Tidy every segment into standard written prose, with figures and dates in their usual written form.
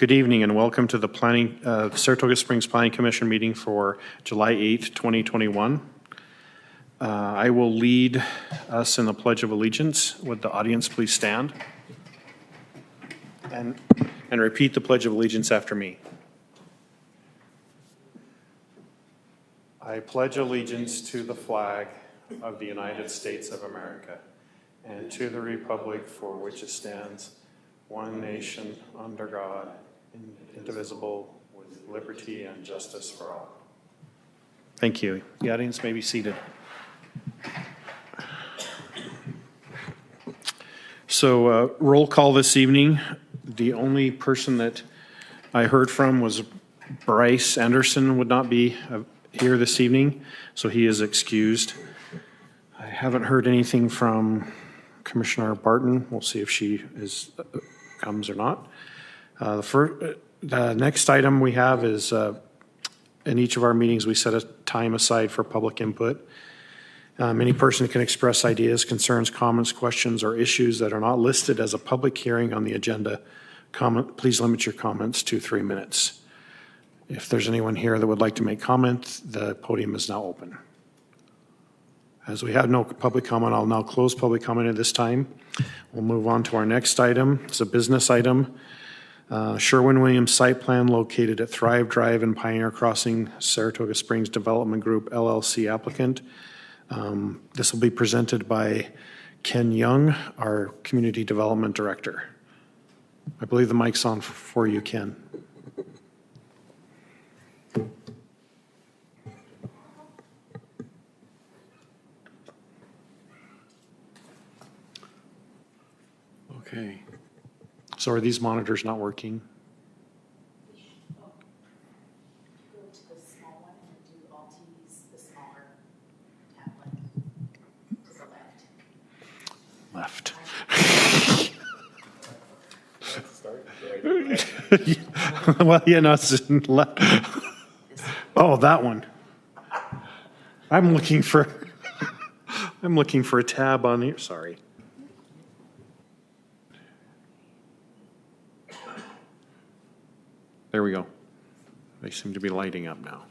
Good evening and welcome to the Saratoga Springs Planning Commission meeting for July 8th, 2021. I will lead us in the Pledge of Allegiance. Would the audience please stand and repeat the Pledge of Allegiance after me. I pledge allegiance to the flag of the United States of America and to the republic for which it stands, one nation under God, indivisible, with liberty and justice for all. Thank you. The audience may be seated. So roll call this evening. The only person that I heard from was Bryce Anderson would not be here this evening, so he is excused. I haven't heard anything from Commissioner Barton. We'll see if she comes or not. The next item we have is in each of our meetings we set a time aside for public input. Any person can express ideas, concerns, comments, questions, or issues that are not listed as a public hearing on the agenda. Please limit your comments to 3 minutes. If there's anyone here that would like to make comments, the podium is now open. As we have no public comment, I'll now close public comment at this time. We'll move on to our next item. It's a business item. Sherwin-Williams site plan located at Thrive Drive and Pioneer Crossing, Saratoga Springs Development Group, LLC applicant. This will be presented by Ken Young, our Community Development Director. I believe the mic's on for you, Ken. Okay. So are these monitors not working? Go to the small one and do Alt use the smaller tablet to the left. Well, yeah, no, it's left. Oh, that one. I'm looking for a tab on here. Sorry. There we go. They seem to be lighting up now.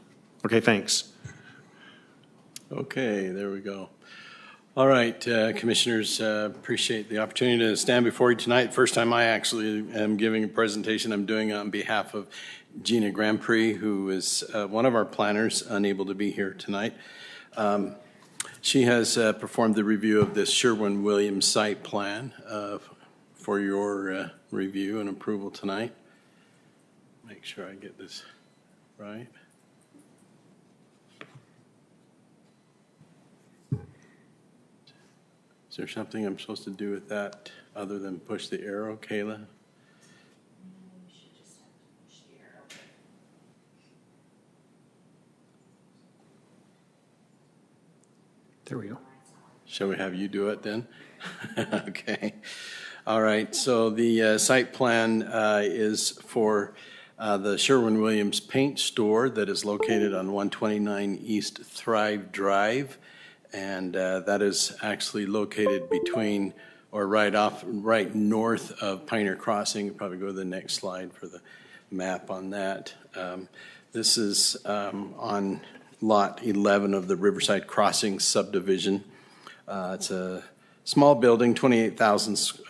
Okay, thanks. Okay, there we go. All right, commissioners, appreciate the opportunity to stand before you tonight. First time I actually am giving a presentation. I'm doing it on behalf of Gina Grand Prix, who is one of our planners, unable to be here tonight. She has performed the review of this Sherwin-Williams site plan for your review and approval tonight. Make sure I get this right. Is there something I'm supposed to do with that other than push the arrow, Kayla? You should just have to push the arrow. There we go. Shall we have you do it then? Okay. All right. So the site plan is for the Sherwin-Williams paint store that is located on 129 East Thrive Drive. And that is actually located between or right north of Pioneer Crossing. Probably go to the next slide for the map on that. This is on lot 11 of the Riverside Crossing subdivision. It's a small building, 28,000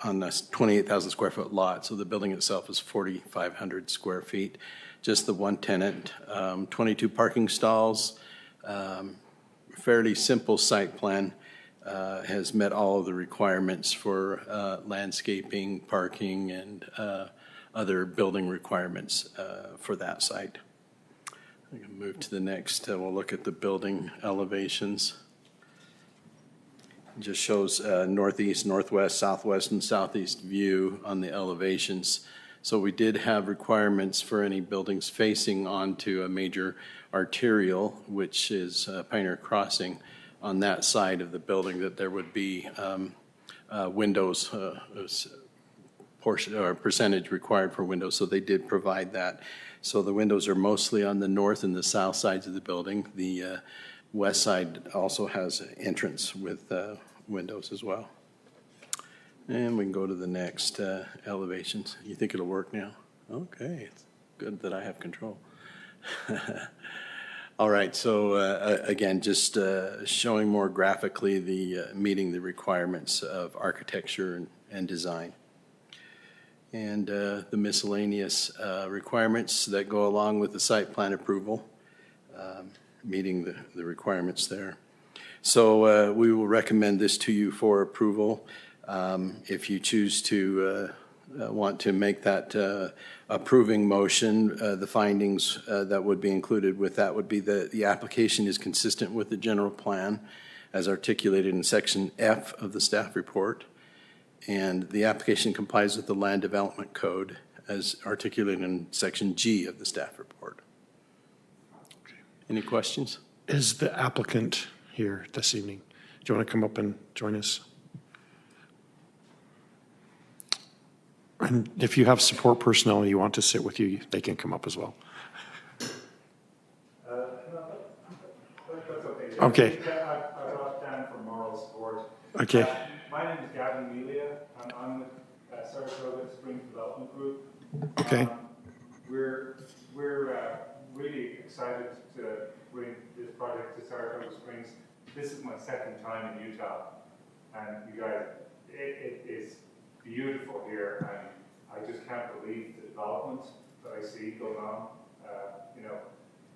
on a 28,000 square foot lot. So the building itself is 4,500 square feet. Just the one tenant, 22 parking stalls. Fairly simple site plan. Has met all of the requirements for landscaping, parking, and other building requirements for that site. We can move to the next. We'll look at the building elevations. It just shows northeast, northwest, southwest, and southeast view on the elevations. So we did have requirements for any buildings facing onto a major arterial, which is Pioneer Crossing, on that side of the building, that there would be windows, portion or percentage required for windows. So they did provide that. So the windows are mostly on the north and the south sides of the building. The west side also has an entrance with windows as well. And we can go to the next elevations. You think it'll work now? Okay, it's good that I have control. All right, so again, just showing more graphically the meeting the requirements of architecture and design. And the miscellaneous requirements that go along with the site plan approval, meeting the requirements there. So we will recommend this to you for approval. If you choose to want to make that approving motion, the findings that would be included with that would be that the application is consistent with the general plan as articulated in section F of the staff report, and the application complies with the land development code as articulated in section G of the staff report. Any questions? Is the applicant here this evening? Do you want to come up and join us? And if you have support personnel you want to sit with you, they can come up as well. That's okay. Okay. I brought Dan for moral support. Okay. My name is Gavin Melia. I'm with Saratoga Springs Development Group. Okay. We're really excited to bring this project to Saratoga Springs. This is my second time in Utah, and you guys, it is beautiful here, and I just can't believe the development that I see going on. You know,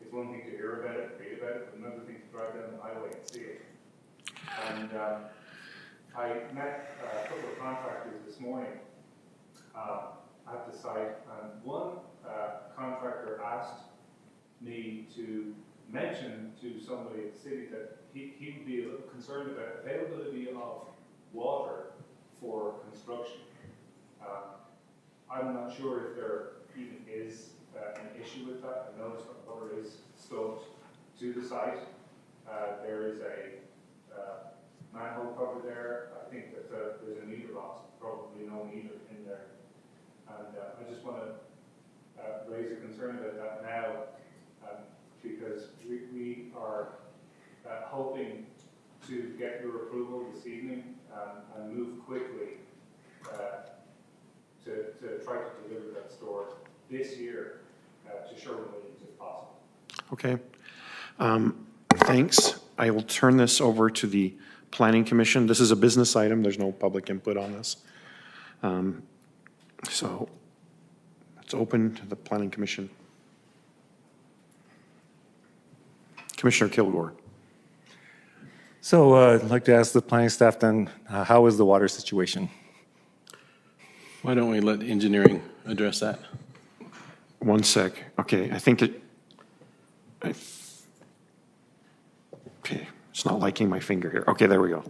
it's one thing to hear about it, read about it, but another thing to drive down the highway and see it. And I met a couple of contractors this morning at the site, and one contractor asked me to mention to somebody at the city that he would be a little concerned about availability of water for construction. I'm not sure if there even is an issue with that. I noticed that water is stowed to the site. There is a manhole cover there. I think that there's a meter box, probably no meter in there. And I just want to raise a concern about that now, because we are hoping to get your approval this evening and move quickly to try to deliver that store this year to Sherwin-Williams if possible. Okay. Thanks. I will turn this over to the Planning Commission. This is a business item. There's no public input on this. So it's open to the Planning Commission. Commissioner Kilgore. So I'd like to ask the planning staff then, how is the water situation? Why don't we let engineering address that? One sec. Okay, I think it, okay, it's not liking my finger here. Okay, there we go.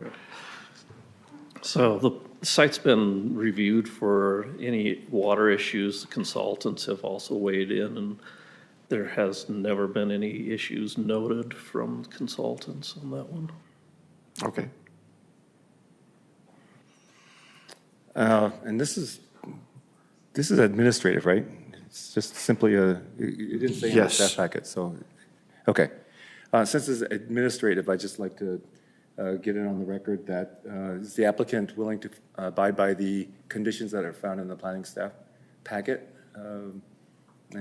So the site's been reviewed for any water issues. Consultants have also weighed in, and there has never been any issues noted from consultants on that one. Okay. And this is administrative, right? It's just simply you didn't say in the Yes. staff packet, so, okay. Since it's administrative, I'd just like to get it on the record that is the applicant willing to abide by the conditions that are found in the planning staff packet and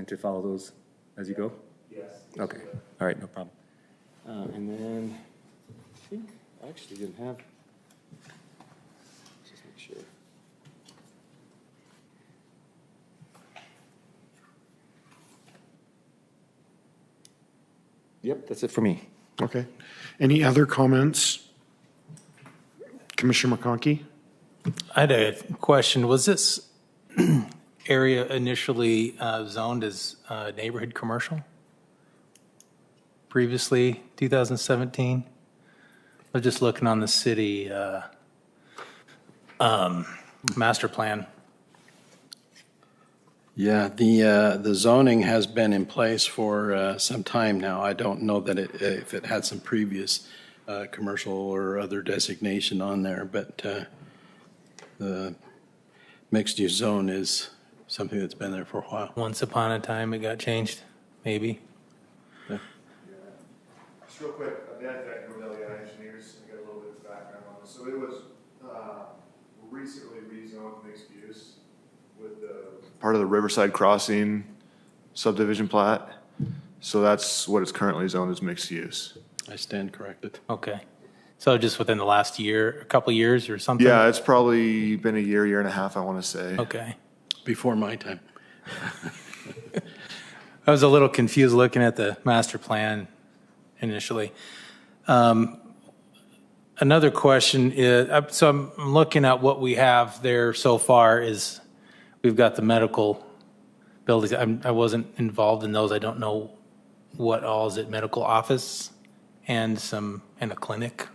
to follow those as you go? Yes. Okay, all right, no problem. And then, I think I actually didn't have, just make sure. Yep, that's it for me. Okay. Any other comments? Commissioner McConkey? I had a question. Was this area initially zoned as neighborhood commercial? Previously, 2017? I was just looking on the city master plan. Yeah, the zoning has been in place for some time now. I don't know that if it had some previous commercial or other designation on there, but the mixed-use zone is something that's been there for a while. Once upon a time, it got changed, maybe. Just real quick, Dan Beck, Rodelia Engineers, I got a little bit of background on this. So it was recently rezoned mixed use. with part of the Riverside Crossing subdivision plat. So that's what it's currently zoned as mixed use. I stand corrected. Okay. So just within the last year, a couple years or something? Yeah, it's probably been a year and a half, I want to say. Okay. Before my time. I was a little confused looking at the master plan initially. Another question is, so I'm looking at what we have there so far is we've got the medical buildings. I wasn't involved in those. I don't know what all is it, medical office and a clinic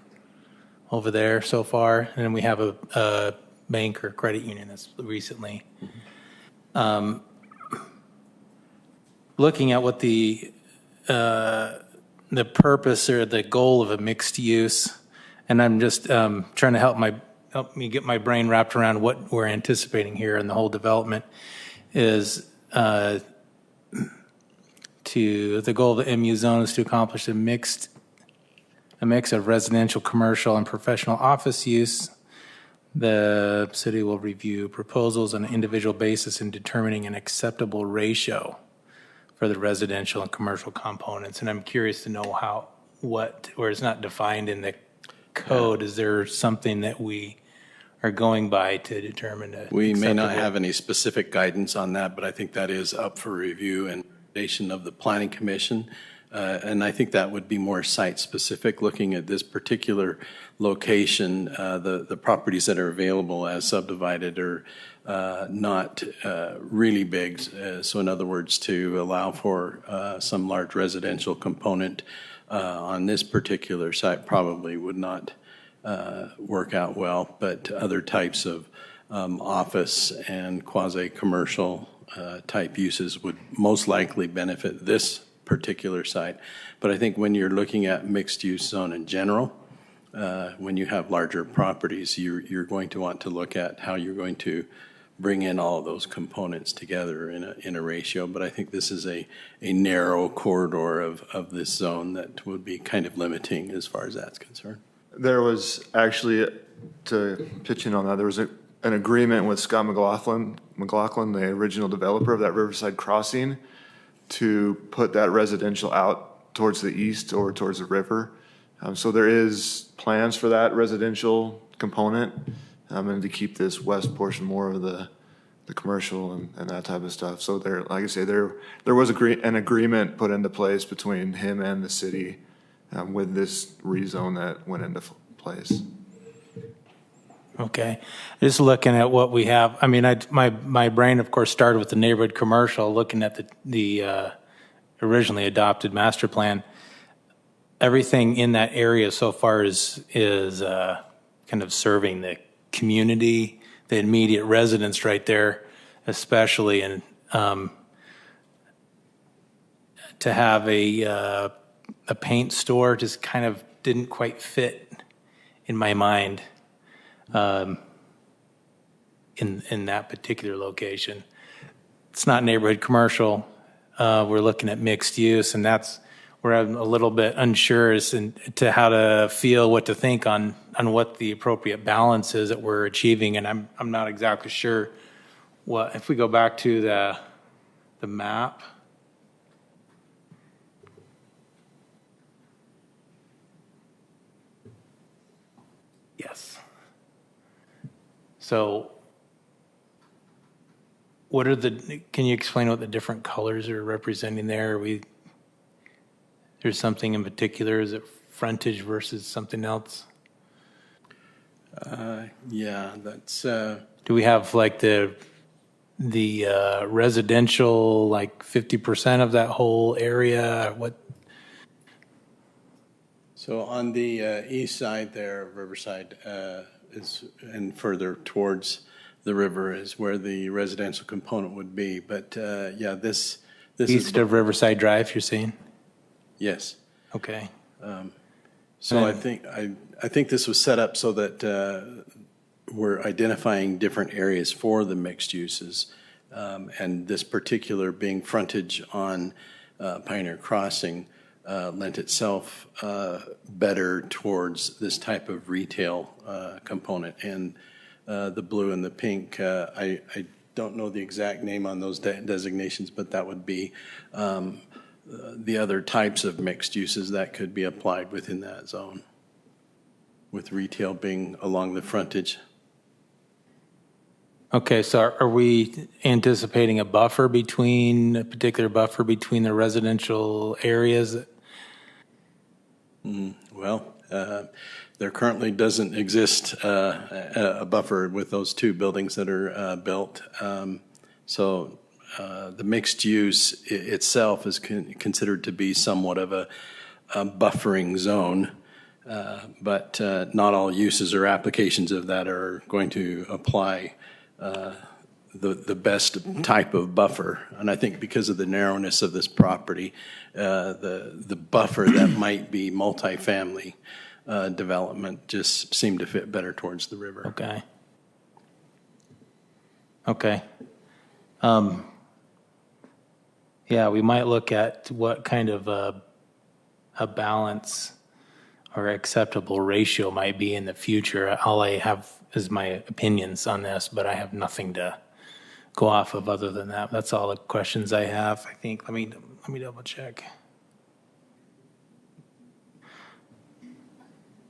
over there so far. And then we have a bank or credit union that's recently. Looking at what the purpose or the goal of a mixed use, and I'm just trying to help me get my brain wrapped around what we're anticipating here in the whole development is the goal of the MU zone is to accomplish a mix of residential, commercial, and professional office use. The city will review proposals on an individual basis in determining an acceptable ratio for the residential and commercial components. And I'm curious to know where it's not defined in the code. Is there something that we are going by to determine a We may not acceptable- have any specific guidance on that, but I think that is up for review and recommendation of the Planning Commission. And I think that would be more site-specific, looking at this particular location. The properties that are available as subdivided are not really big. So in other words, to allow for some large residential component on this particular site probably would not work out well, but other types of office and quasi-commercial type uses would most likely benefit this particular site. But I think when you're looking at mixed-use zone in general, when you have larger properties, you're going to want to look at how you're going to bring in all of those components together in a ratio. But I think this is a narrow corridor of this zone that would be kind of limiting as far as that's concerned. There was actually, to pitch in on that, there was an agreement with Scott McLaughlin, the original developer of that Riverside Crossing, to put that residential out towards the east or towards the river. So there is plans for that residential component, and to keep this west portion more of the commercial and that type of stuff. So there, like I say, there was an agreement put into place between him and the city with this rezone that went into place. Okay. Just looking at what we have, I mean, my brain, of course, started with the neighborhood commercial, looking at the originally adopted master plan. Everything in that area so far is kind of serving the community, the immediate residents right there, especially, and to have a paint store just kind of didn't quite fit in my mind. In that particular location. It's not neighborhood commercial. We're looking at mixed use, and that's where I'm a little bit unsure as to how to feel, what to think on what the appropriate balance is that we're achieving. And I'm not exactly sure what, if we go back to the map. Yes. So can you explain what the different colors are representing there? There's something in particular, is it frontage versus something else? Yeah, that's, Do we have like the residential, like 50% of that whole area? What? so on the east side there, Riverside and further towards the river is where the residential component would be. But yeah, this is East of Riverside Drive, you're saying? yes. Okay. So I think this was set up so that we're identifying different areas for the mixed uses, and this particular being frontage on Pioneer Crossing lent itself better towards this type of retail component. And the blue and the pink, I don't know the exact name on those designations, but that would be the other types of mixed uses that could be applied within that zone, with retail being along the frontage. Okay, so are we anticipating a particular buffer between the residential areas? Well, there currently doesn't exist a buffer with those two buildings that are built. So the mixed use itself is considered to be somewhat of a buffering zone, but not all uses or applications of that are going to apply the best type of buffer. And I think because of the narrowness of this property, the buffer that might be multifamily development just seemed to fit better towards the river. Okay. Okay. Yeah, we might look at what kind of a balance or acceptable ratio might be in the future. All I have is my opinions on this, but I have nothing to go off of other than that. That's all the questions I have, I think. Let me double check.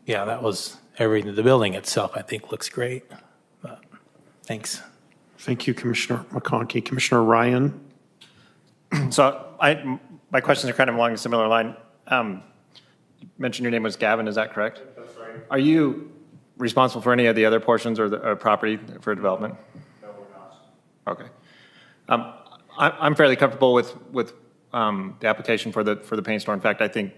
Yeah, that was everything. The building itself, I think, looks great. But thanks. Thank you, Commissioner McConkey. Commissioner Ryan? So my questions are kind of along a similar line. You mentioned your name was Gavin, is that correct? That's right. Are you responsible for any of the other portions or the property for development? No, we're not. Okay. I'm fairly comfortable with the application for the paint store. In fact, I think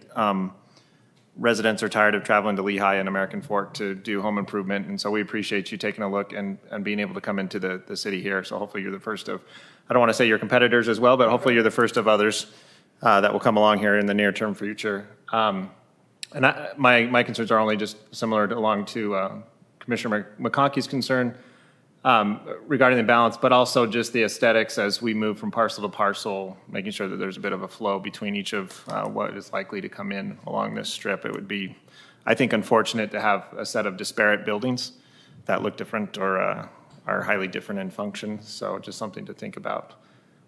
residents are tired of traveling to Lehigh and American Fork to do home improvement, and so we appreciate you taking a look and being able to come into the city here. So hopefully you're the first of, I don't want to say your competitors as well, but hopefully you're the first of others that will come along here in the near-term future. And my concerns are only just similar along to Commissioner McConkey's concern regarding the balance, but also just the aesthetics as we move from parcel to parcel, making sure that there's a bit of a flow between each of what is likely to come in along this strip. It would be, I think, unfortunate to have a set of disparate buildings that look different or are highly different in function. So just something to think about,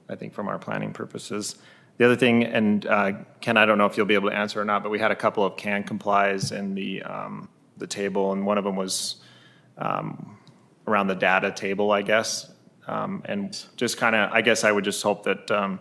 I think, from our planning purposes. The other thing, and Ken, I don't know if you'll be able to answer or not, but we had a couple of can complies in the table, and one of them was around the data table, I guess. And just kind of, I guess I would just hope that,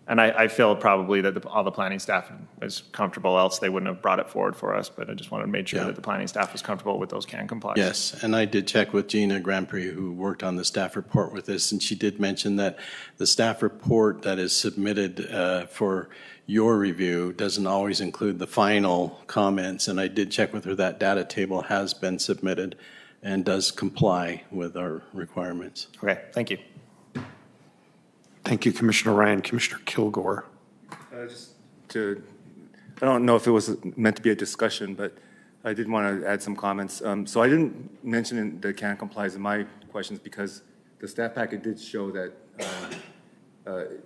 and I feel probably that all the planning staff is comfortable, else they wouldn't have brought it forward for us, but I just wanted to make sure that the planning staff was comfortable with those can complies. Yes, and I did check with Gina Grand Prix, who worked on the staff report with this, and she did mention that the staff report that is submitted for your review doesn't always include the final comments, and I did check with her that data table has been submitted and does comply with our requirements. Okay, thank you. Thank you, Commissioner Ryan. Commissioner Kilgore? I don't know if it was meant to be a discussion, but I did want to add some comments. So I didn't mention the can complies in my questions because the staff packet did show that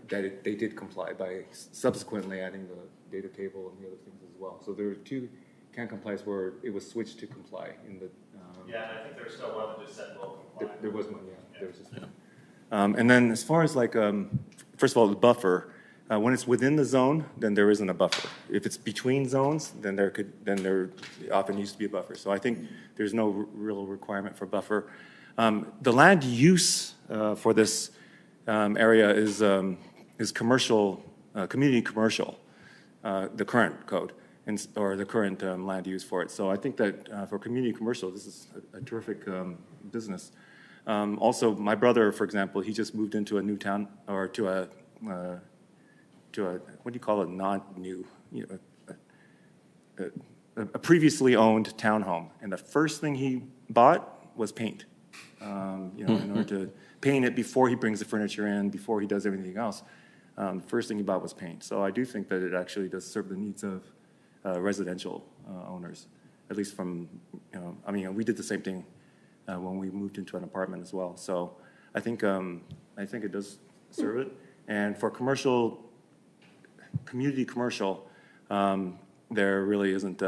they did comply by subsequently adding the data table and the other things as well. So there were two can complies where it was switched to comply in the. Yeah, and I think there's still one that just said will comply. There was one, yeah. There was just one. And then as far as like, first of all, the buffer, when it's within the zone, then there isn't a buffer. If it's between zones, then there often needs to be a buffer. So I think there's no real requirement for buffer. The land use for this area is commercial, community commercial, the current code, or the current land use for it. So I think that for community commercial, this is a terrific business. Also, my brother, for example, he just moved into a new town, or to a what do you call it, non-new, a previously owned townhome. And the first thing he bought was paint, in order to paint it before he brings the furniture in, before he does everything else. The first thing he bought was paint. So I do think that it actually does serve the needs of residential owners, at least from, we did the same thing when we moved into an apartment as well. So I think it does serve it. And for community commercial, there really isn't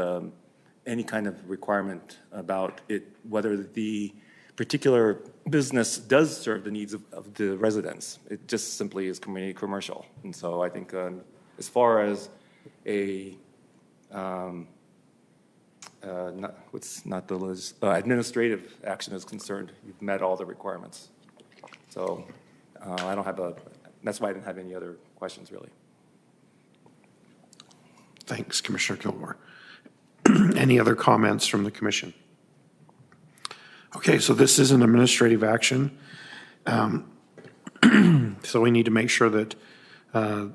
any kind of requirement about it, whether the particular business does serve the needs of the residents. It just simply is community commercial. And so I think as far as a, administrative action is concerned, you've met all the requirements. So I don't have that's why I didn't have any other questions really. Thanks, Commissioner Kilgore. Any other comments from the commission? Okay, so this is an administrative action. So we need to make sure that the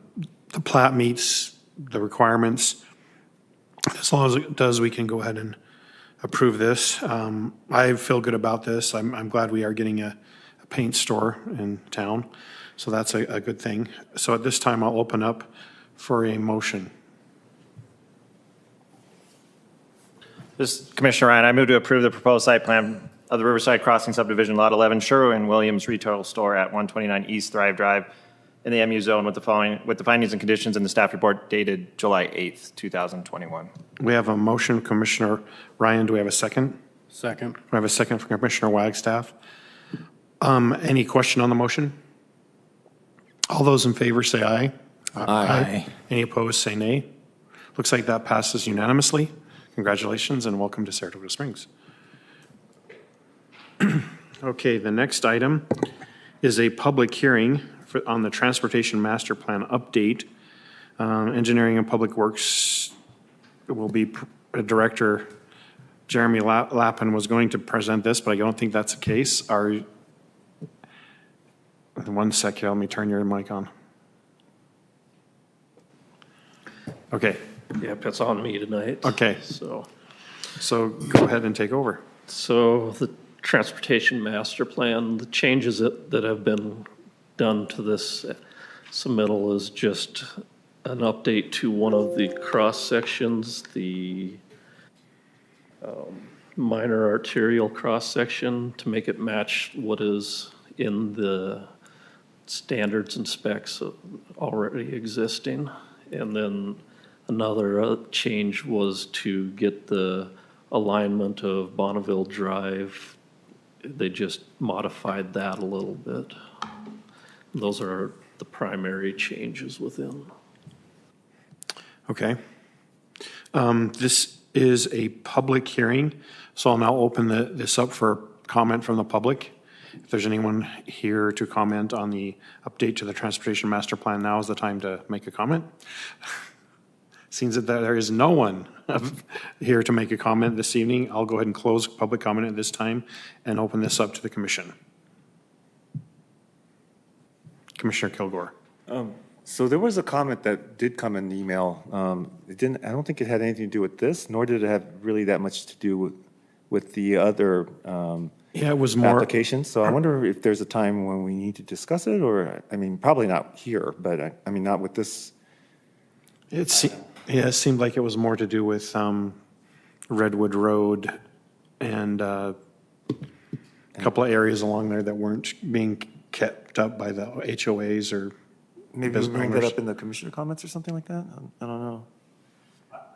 plat meets the requirements. As long as it does, we can go ahead and approve this. I feel good about this. I'm glad we are getting a paint store in town, so that's a good thing. So at this time, I'll open up for a motion. This is Commissioner Ryan. I move to approve the proposed site plan of the Riverside Crossing subdivision, Lot 11, Sherwin-Williams Retail Store at 129 East Thrive Drive in the MU zone with the findings and conditions in the staff report dated July 8th, 2021. We have a motion, Commissioner Ryan. Do we have a second? Second. We have a second from Commissioner Wagstaff. Any question on the motion? All those in favor say aye. Aye. Any opposed, say nay. Looks like that passes unanimously. Congratulations and welcome to Saratoga Springs. Okay, the next item is a public hearing on the Transportation Master Plan update. Engineering and Public Works will be Director Jeremy Lappin was going to present this, but I don't think that's the case. One sec here, let me turn your mic on. Okay. Yep, it's on me tonight. Okay. So go ahead and take over. So the Transportation Master Plan, the changes that have been done to this submittal is just an update to one of the cross sections, the minor arterial cross section, to make it match what is in the standards and specs already existing. And then another change was to get the alignment of Bonneville Drive. They just modified that a little bit. Those are the primary changes within. Okay. This is a public hearing, so I'll now open this up for comment from the public. If there's anyone here to comment on the update to the Transportation Master Plan, now is the time to make a comment. Seems that there is no one here to make a comment this evening. I'll go ahead and close public comment at this time and open this up to the commission. Commissioner Kilgore. So there was a comment that did come in the email. I don't think it had anything to do with this, nor did it have really that much to do with the other Yeah, it was more applications. So I wonder if there's a time when we need to discuss it, or, I mean, probably not here, but I mean, not with this. It seemed like it was more to do with Redwood Road and a couple of areas along there that weren't being kept up by the HOAs or Maybe we bring that up in the commissioner comments or something like that? I don't know.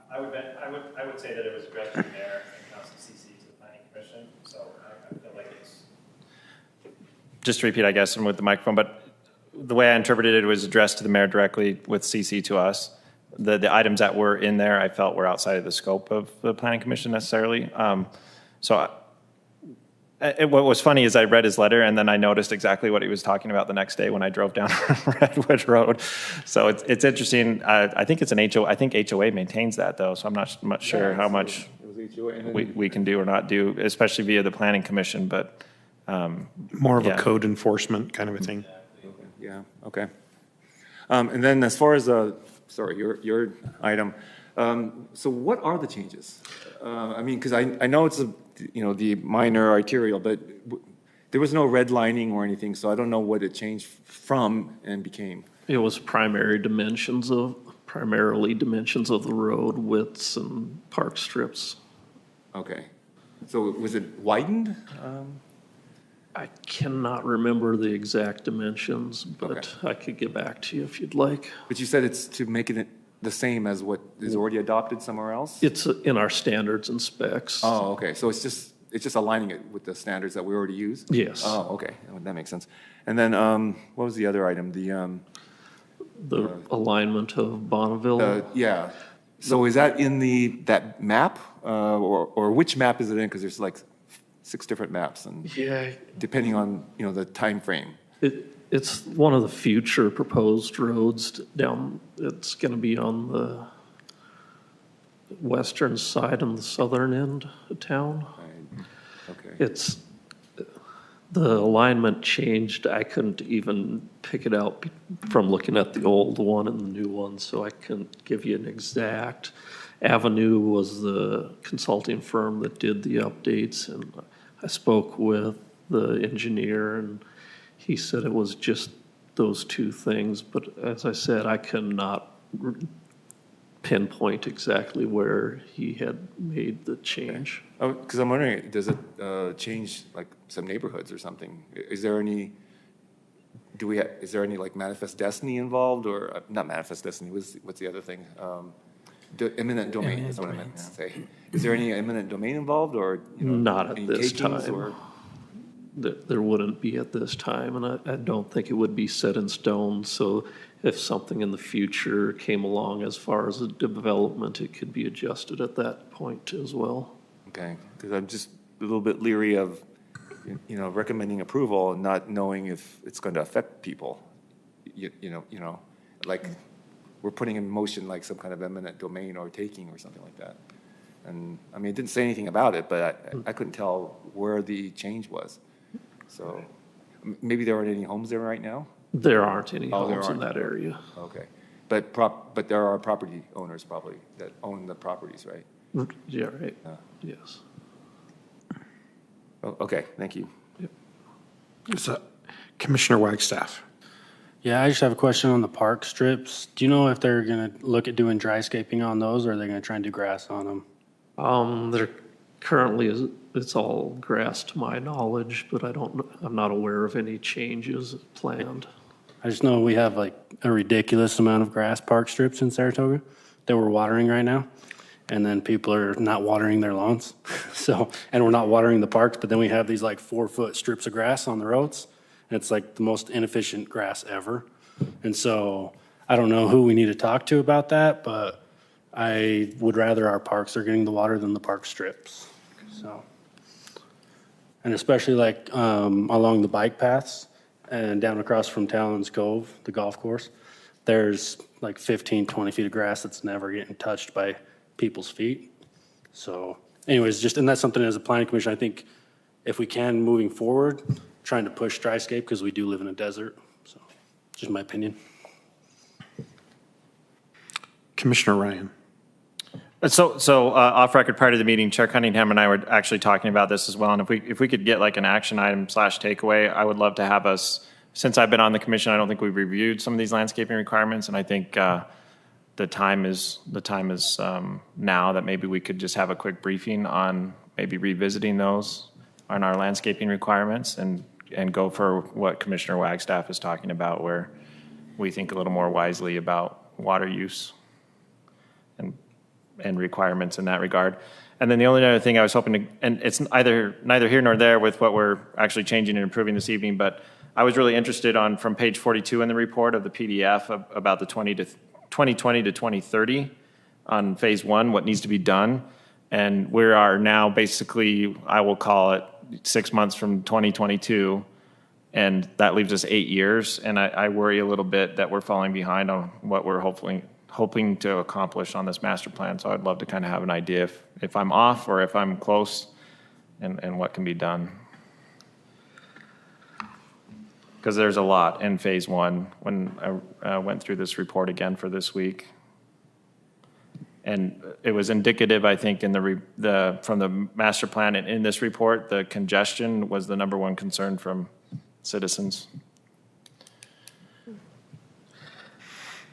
I would say that it was addressed to the mayor and council CC to the planning commission, so I feel like it's. Just to repeat, I guess, and with the microphone, but the way I interpreted it was addressed to the mayor directly with CC to us. The items that were in there, I felt were outside of the scope of the planning commission necessarily. What was funny is I read his letter and then I noticed exactly what he was talking about the next day when I drove down Redwood Road. So it's interesting. I think it's an HOA. I think HOA maintains that though, so I'm not much sure how much we can do or not do, especially via the planning commission. But more of a code enforcement kind of a thing. Yeah. Okay. And then as far as sorry, your item. So what are the changes? I mean, because I know it's the minor arterial, but there was no redlining or anything, so I don't know what it changed from and became. It was primarily dimensions of the road widths and park strips. Okay. So was it widened? I cannot remember the exact dimensions, but Okay. I could get back to you if you'd like. But you said it's to make it the same as what is already adopted somewhere else? It's in our standards and specs. Oh, okay. So it's just it's just aligning it with the standards that we already use? Yes. Oh, okay, that makes sense. And then, what was the other item? The alignment of Bonneville. Yeah, so is that in that map? Or which map is it in? Because there's like 6 different maps, and Yeah. depending on, the time frame. It's one of the future proposed roads down, it's gonna be on the western side and the southern end of town. Okay. It's, the alignment changed, I couldn't even pick it out from looking at the old one and the new one, so I couldn't give you an exact. Avenue was the consulting firm that did the updates, and I spoke with the engineer, and he said it was just those 2 things, but as I said, I cannot pinpoint exactly where he had made the change. Oh, because I'm wondering, does it change like some neighborhoods or something? Is there any, is there any like manifest destiny involved, or not manifest destiny, what's the other thing? Eminent domain is what I meant to say. Is there any eminent domain involved, or? Not at any this takings, time. or- There wouldn't be at this time, and I don't think it would be set in stone, so if something in the future came along as far as a development, it could be adjusted at that point as well. Okay, because I'm just a little bit leery of, recommending approval and not knowing if it's going to affect people. Like we're putting in motion like some kind of eminent domain or taking or something like that. And I mean, it didn't say anything about it, but I couldn't tell where the change was. So maybe there aren't any homes there right now? There aren't any Oh, there homes in aren't. that area. Okay. But there are property owners probably that own the properties, right? Yeah, right, Yeah. yes. Oh, okay, thank you. Commissioner Wagstaff. Yeah, I just have a question on the park strips. Do you know if they're gonna look at doing dry scaping on those, or are they gonna try and do grass on them? There currently is, it's all grass to my knowledge, but I'm not aware of any changes planned. I just know we have like a ridiculous amount of grass park strips in Saratoga that we're watering right now. And then people are not watering their lawns. So, and we're not watering the parks, but then we have these like 4-foot strips of grass on the roads. And it's like the most inefficient grass ever. And so I don't know who we need to talk to about that, but I would rather our parks are getting the water than the park strips. So, and especially like along the bike paths and down across from Talon's Cove, the golf course, there's like 15, 20 feet of grass that's never getting touched by people's feet. So anyways, and that's something as a planning commission, I think if we can, moving forward, trying to push dryscape because we do live in a desert. So just my opinion. Commissioner Ryan. So off record prior to the meeting, Chair Cunningham and I were actually talking about this as well. And if we could get like an action item / takeaway, I would love to have us, since I've been on the commission, I don't think we've reviewed some of these landscaping requirements. And I think the time is now that maybe we could just have a quick briefing on maybe revisiting those on our landscaping requirements and go for what Commissioner Wagstaff is talking about, where we think a little more wisely about water use and requirements in that regard. And then the only other thing I was hoping to, and it's neither here nor there with what we're actually changing and improving this evening, but I was really interested from page 42 in the report of the PDF about the 2020 to 2030 on phase 1, what needs to be done. And we are now basically, I will call it 6 months from 2022, and that leaves us 8 years. And I worry a little bit that we're falling behind on what we're hoping to accomplish on this master plan. So I'd love to kind of have an idea if I'm off or if I'm close and what can be done. Because there's a lot in phase 1 when I went through this report again for this week. And it was indicative, I think, in from the master plan and in this report, the congestion was the #1 concern from citizens.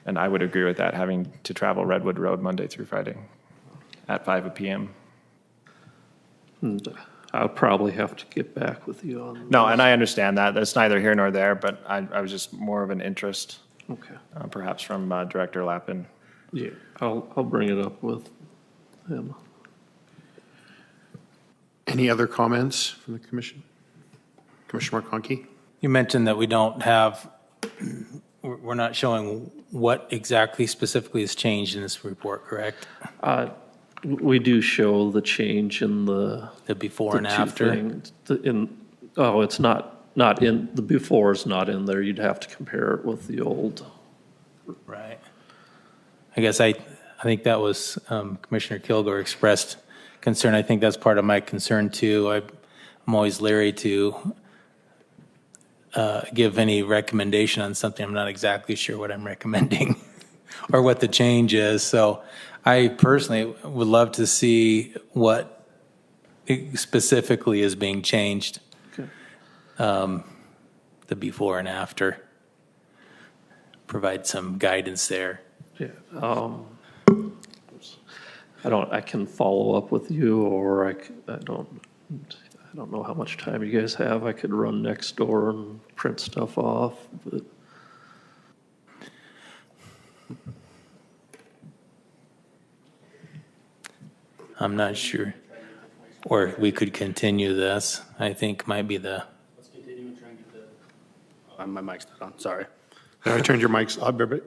And I would agree with that, having to travel Redwood Road Monday through Friday at 5 p.m. And I'll probably have to get back with you on. No, and I understand that. That's neither here nor there, but I was just more of an interest, Okay. perhaps from Director Lappin. Yeah, I'll bring it up with him. Any other comments from the commission? Commissioner Markowski? You mentioned that we don't have, we're not showing what exactly specifically has changed in this report, correct? We do show the change in the. The before the and two after? things. It's not in, the before is not in there. You'd have to compare it with the old. Right. I guess I think that was Commissioner Kilgore expressed concern. I think that's part of my concern too. I'm always leery to give any recommendation on something I'm not exactly sure what I'm recommending or what the change is. So I personally would love to see what specifically is being changed, Okay. the before and after. Provide some guidance there. Yeah. I can follow up with you, or I don't know how much time you guys have. I could run next door and print stuff off, but. I'm not sure. Or we could continue this, I think might be the. Let's continue and try and get the. My mic's not on, sorry. I turned your mics,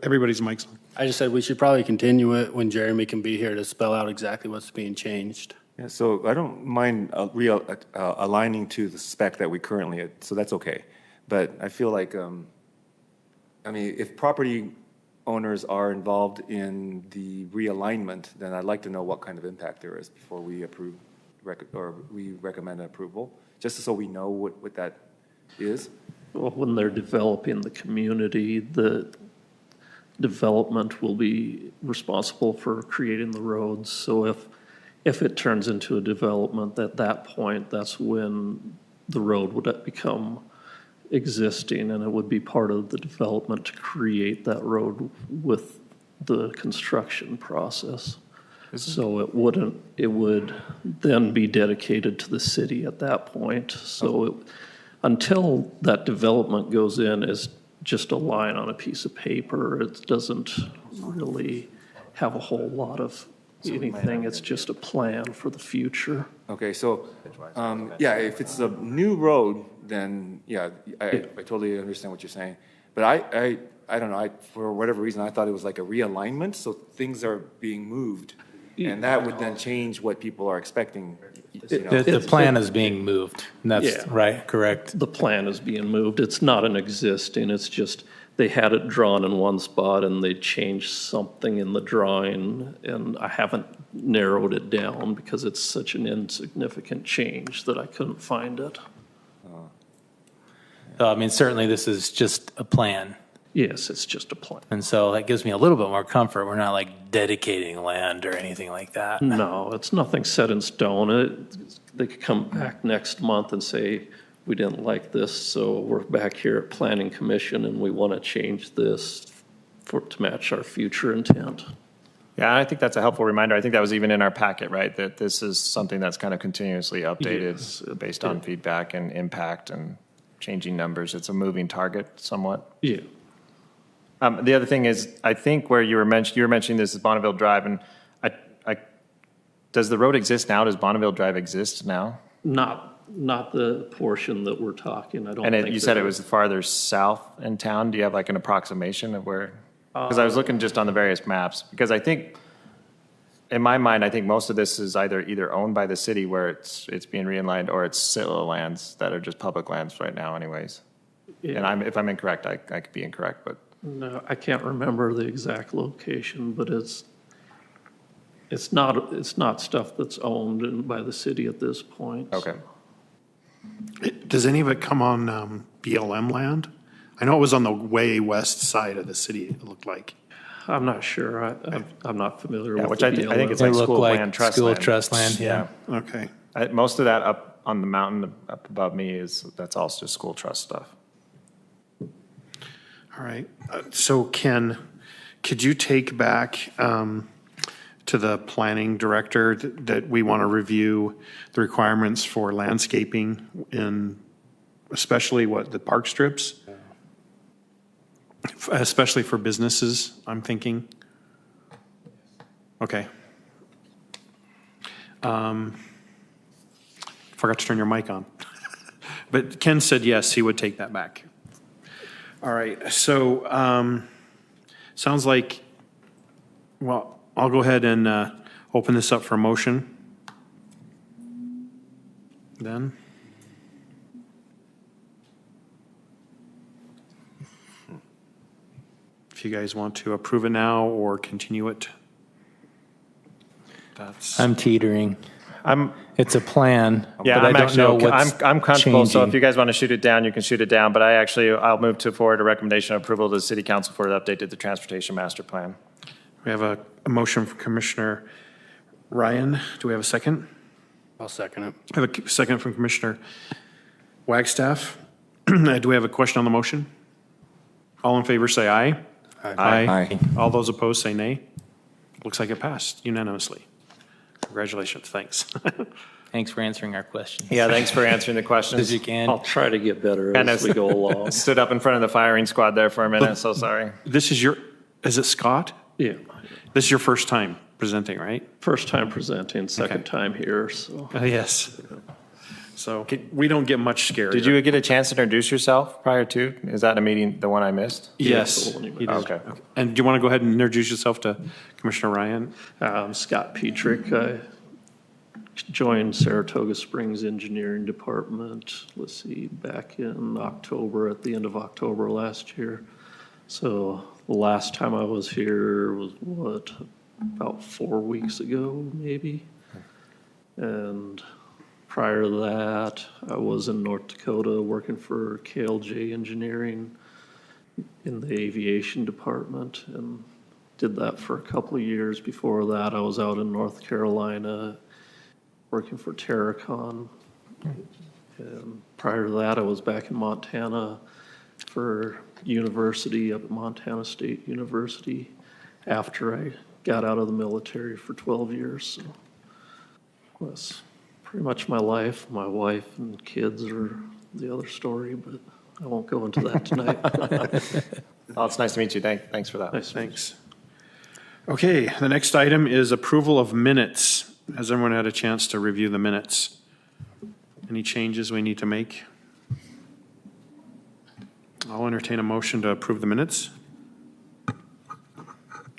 everybody's mics on. I just said we should probably continue it when Jeremy can be here to spell out exactly what's being changed. Yeah, so I don't mind aligning to the spec that we currently, so that's okay. But I feel like, I mean, if property owners are involved in the realignment, then I'd like to know what kind of impact there is before we approve, or we recommend approval, just so we know what that is. Well, when they're developing the community, the development will be responsible for creating the roads. So if it turns into a development, at that point, that's when the road would become existing, and it would be part of the development to create that road with the construction process. So it would then be dedicated to the city at that point. So until that development goes in as just a line on a piece of paper, it doesn't really have a whole lot of anything. It's just a plan for the future. Okay, so, yeah, if it's a new road, then, yeah, I totally understand what you're saying. But I don't know, for whatever reason, I thought it was like a realignment, so things are being moved. And that would then change what people are expecting, you know. The plan is being moved, and that's Yeah. right, correct? The plan is being moved. It's not an existing, it's just, they had it drawn in one spot and they changed something in the drawing, and I haven't narrowed it down because it's such an insignificant change that I couldn't find it. So, I mean, certainly this is just a plan. Yes, it's just a plan. And so that gives me a little bit more comfort. We're not like dedicating land or anything like that. No, it's nothing set in stone. They could come back next month and say, we didn't like this, so we're back here at Planning Commission and we want to change this to match our future intent. Yeah, I think that's a helpful reminder. I think that was even in our packet, right? That this is something that's kind of continuously updated Yes, based on feedback and impact and changing numbers. It's a moving target somewhat. Yeah. The other thing is, I think where you were mentioning this is Bonneville Drive, and does the road exist now? Does Bonneville Drive exist now? Not the portion that we're talking, I don't think. And you said it was farther south in town. Do you have like an approximation of where? Because I was looking just on the various maps, because I think, in my mind, I think most of this is either owned by the city where it's being realigned, or it's silo lands that are just public lands right now anyways. Yeah. And if I'm incorrect, I could be incorrect, but. No, I can't remember the exact location, but it's not stuff that's owned by the city at this point. Okay. Does any of it come on BLM land? I know it was on the way west side of the city, it looked like. I'm not sure. I'm not familiar with Which the I think it's They like look school like land, trust school land. trust land, yeah. Okay. Most of that up on the mountain up above me that's all just school trust stuff. All right. So Ken, could you take back to the planning director that we want to review the requirements for landscaping in especially the park strips? Especially for businesses, I'm thinking. Okay. From Forgot to turn your mic on. But Ken said yes, he would take that back. All right, so sounds like, well, I'll go ahead and open this up for motion. Then. If you guys want to approve it now or continue it. That's, I'm teetering. I'm, It's a plan, but yeah, I I'm don't actually, know okay. what's I'm comfortable, so if changing. you guys want to shoot it down, you can shoot it down, but I'll move to forward a recommendation of approval to the city council for the update to the transportation master plan. we have a motion from Commissioner Ryan. Do we have a second? I'll second it. I have a second from Commissioner Wagstaff. Do we have a question on the motion? All in favor, say aye. Aye. All those opposed, say nay. Looks like it passed unanimously. Congratulations, thanks. Thanks for answering our questions. Yeah, thanks for answering the questions. As you can. I'll try to get better Kind as of we go along. stood up in front of the firing squad there for a minute, so sorry. This is is it Scott? Yeah, This is your first time presenting, right? first time presenting, second Okay. time here, so. Yes. So we don't get much scarier. Did you get a chance to introduce yourself prior to? Is that a meeting, the one I missed? Yes. the one you he did. Okay. And do you want to go ahead and introduce yourself to Commissioner Ryan? Scott Petrick, I joined Saratoga Springs Engineering Department, let's see, back in October, at the end of October last year. So the last time I was here was about 4 weeks ago, maybe? And prior to that, I was in North Dakota working for KLJ Engineering in the aviation department and did that for a couple of years. Before that, I was out in North Carolina working for Terracon. And prior to that, I was back in Montana for university up at Montana State University after I got out of the military for 12 years. So that's pretty much my life. My wife and kids are the other story, but I won't go into that tonight. Oh, it's nice to meet you. Thanks for that. Nice. Thanks. Okay, the next item is approval of minutes. Has everyone had a chance to review the minutes? Any changes we need to make? I'll entertain a motion to approve the minutes.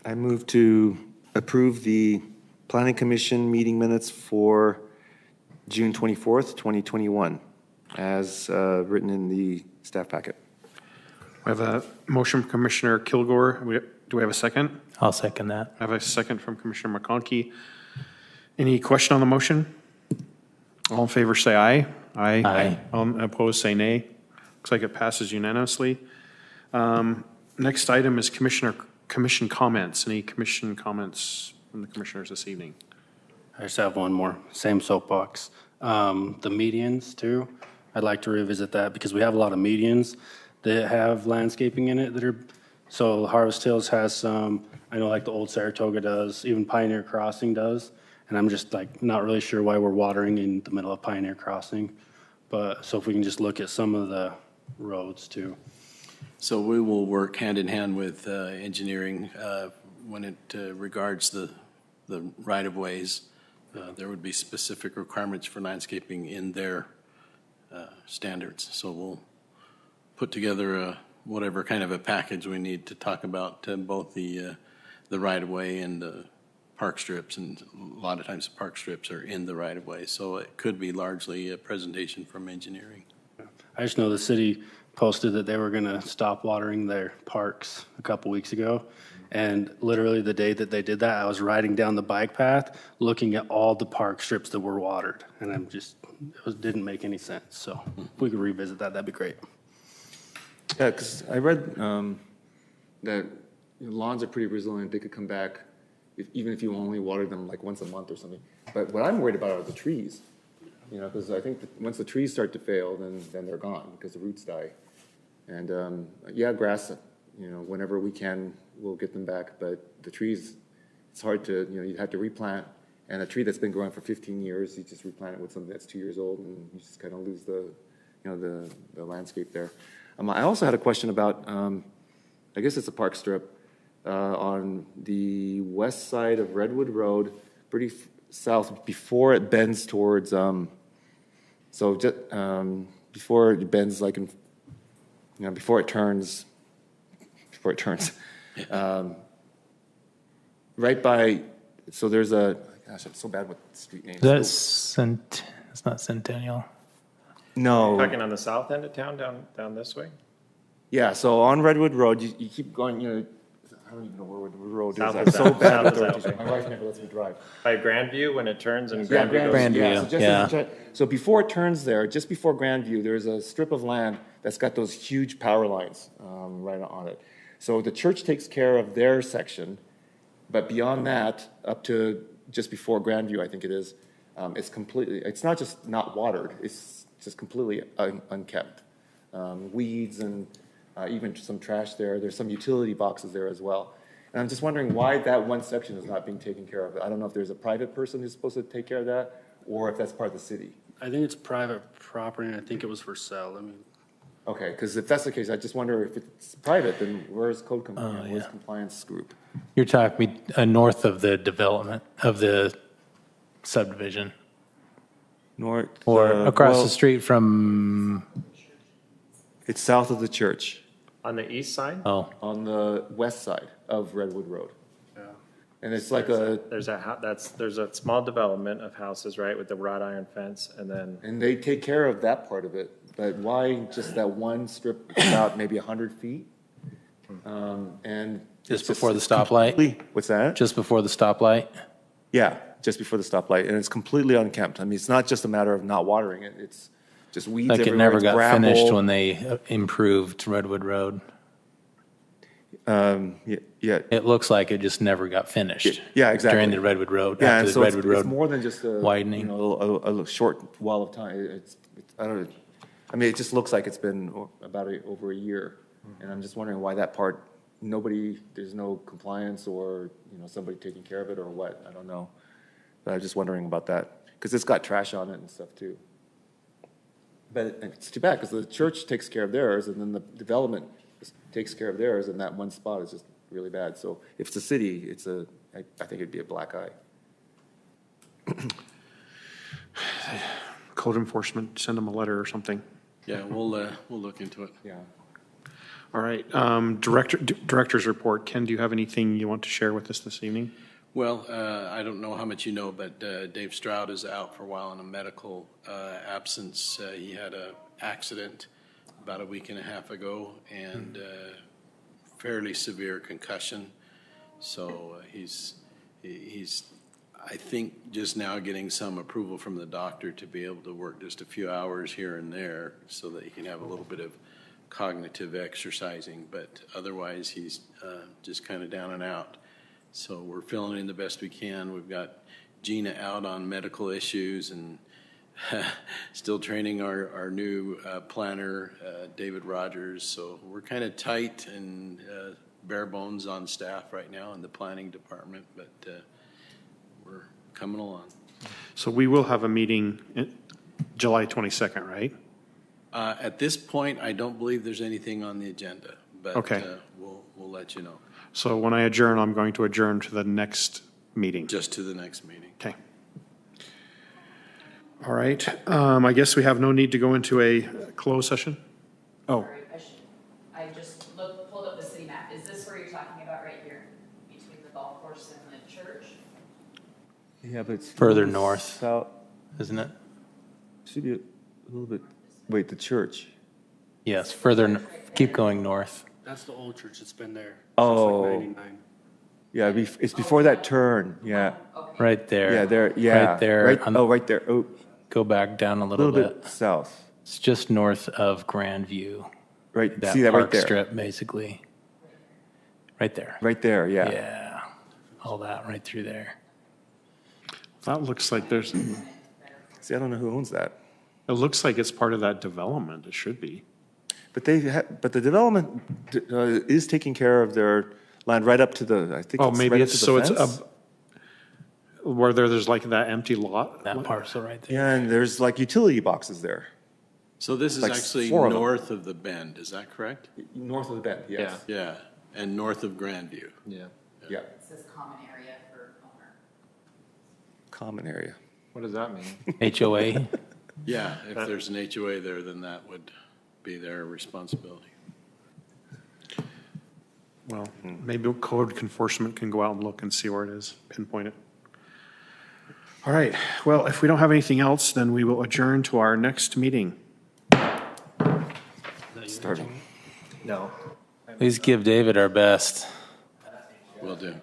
I move to approve the Planning Commission meeting minutes for June 24th, 2021, as written in the staff packet. We have a motion from Commissioner Kilgore. Do we have a second? I'll second that. I have a second from Commissioner McConkey. Any question on the motion? All in favor, say aye. Aye. All opposed, say nay. Looks like it passes unanimously. Next item is commission comments. Any commission comments from the commissioners this evening? I just have one more, same soapbox. The medians too, I'd like to revisit that because we have a lot of medians that have landscaping in it that are, so Harvest Hills has some, I know like the old Saratoga does, even Pioneer Crossing does. And I'm just like not really sure why we're watering in the middle of Pioneer Crossing. But so if we can just look at some of the roads too. So we will work hand in hand with engineering when it regards the right-of-ways. There would be specific requirements for landscaping in their standards. So we'll put together whatever kind of a package we need to talk about both the right-of-way and the park strips. And a lot of times the park strips are in the right-of-way. So it could be largely a presentation from engineering. I just know the city posted that they were gonna stop watering their parks a couple weeks ago. And literally the day that they did that, I was riding down the bike path, looking at all the park strips that were watered. And I'm just, didn't make any sense. So if we could revisit that, that'd be great. Yeah, because I read that lawns are pretty resilient. They could come back even if you only water them like once a month or something. But what I'm worried about are the trees. Because I think that once the trees start to fail, then they're gone because the roots die. And yeah, grass, whenever we can, we'll get them back. But the trees, it's hard to, you have to replant. And a tree that's been growing for 15 years, you just replant it with something that's 2 years old, and you just kind of lose the landscape there. I also had a question about, I guess it's a park strip on the west side of Redwood Road, pretty south before it bends towards So just, before it bends like, before it turns, right by, so there's a, gosh, I'm so bad with street names. It's not Centennial. No. Talking on the south end of town, down this way? Yeah, so on Redwood Road, you keep going, I don't even know where Redwood Road is. South I'm is so that- bad south with is that directions. way. My wife never lets me drive. By Grandview, when it turns and Yeah, Grandview goes. Grandview, so just yeah. So before it turns there, just before Grandview, there's a strip of land that's got those huge power lines right on it. So the church takes care of their section, but beyond that, up to just before Grandview, I think it is, it's completely, it's not just not watered, it's just completely unkept. Weeds and even some trash there. There's some utility boxes there as well. And I'm just wondering why that one section is not being taken care of. I don't know if there's a private person who's supposed to take care of that, or if that's part of the city. I think it's private property, and I think it was for sale. I mean, Okay, because if that's the case, I just wonder if it's private, then where's code compliance, where's compliance group? You're talking north of the development of the subdivision, North. or across well, the street from, It's south of the church, On the east side? oh, on the west side of Redwood Road. And it's like There's a small development of houses, right, with the wrought iron fence, and then, and they take care of that part of it, but why just that one strip about maybe 100 feet? And. just it's before the stoplight? What's that? Just before the stoplight? Yeah, just before the stoplight, and it's completely unkempt. I mean, it's not just a matter of not watering it, it's just weeds Like it everywhere, never it's got gravel. finished when they improved Redwood Road. Yeah, It looks like it just never got finished. Yeah, exactly. During the Redwood Road, yeah, and after the so Redwood it's Road. more than just a, widening. a short wall of time. I don't know. I mean, it just looks like it's been about over a year, and I'm just wondering why that part, there's no compliance or, somebody taking care of it or what, I don't know. But I'm just wondering about that, because it's got trash on it and stuff too. But it's too bad, because the church takes care of theirs, and then the development takes care of theirs, and that one spot is just really bad. So if it's a city, I think it'd be a black eye. Code enforcement, send them a letter or something. Yeah, we'll look into it. Yeah. All right, director's report. Ken, do you have anything you want to share with us this evening? Well, I don't know how much you know, but Dave Stroud is out for a while in a medical absence. He had an accident about a week and a half ago, and fairly severe concussion. So he's I think just now getting some approval from the doctor to be able to work just a few hours here and there so that he can have a little bit of cognitive exercising, but otherwise he's just kind of down and out. So we're filling in the best we can. We've got Gina out on medical issues and still training our new planner, David Rogers. So we're kind of tight and bare bones on staff right now in the planning department, but we're coming along. So we will have a meeting July 22nd, right? At this point, I don't believe there's anything on the agenda, but Okay. We'll let you know. So when I adjourn, I'm going to adjourn to the next meeting. Just to the next meeting. Okay. All right, I guess we have no need to go into a closed session? Oh, Sorry, I just pulled up the city map. Is this where you're talking about right here? Between the golf course and the church? Yeah, but it's. Further north. South, Isn't it? should be a little bit, wait, the church. Yes, further, keep going north. that's the old church that's been there. Oh. Since like 99. Yeah, it's before that turn, yeah. Okay. Right there. Yeah, there, yeah. Right there. Right, on- oh, right there, oh, Go back down a a little little bit. bit south. It's just north of Grandview. Right, That see that right park there? strip, basically. Right there. Right there, yeah. Yeah, all that right through there. that looks like there's, it See, I don't know who owns that. looks like it's part of that development. It should be. But but the development is taking care of their land right up to the, I think Oh, it's maybe right up it's, to so the it's fence. where there's like that empty lot? That parcel right there. Yeah, and there's like utility boxes there. So this is Like actually 4 of them. north of the bend, is that correct? North of the bend, yes. Yeah, and north of Grandview. Yeah. It says common area for owner. Common area. what does that mean? HOA, Yeah, if there's an HOA there, then that would be their responsibility. Well, maybe code enforcement can go out and look and see where it is, pinpoint it. All right, well, if we don't have anything else, then we will adjourn to our next meeting. Starting. No. Please give David our best. Will do.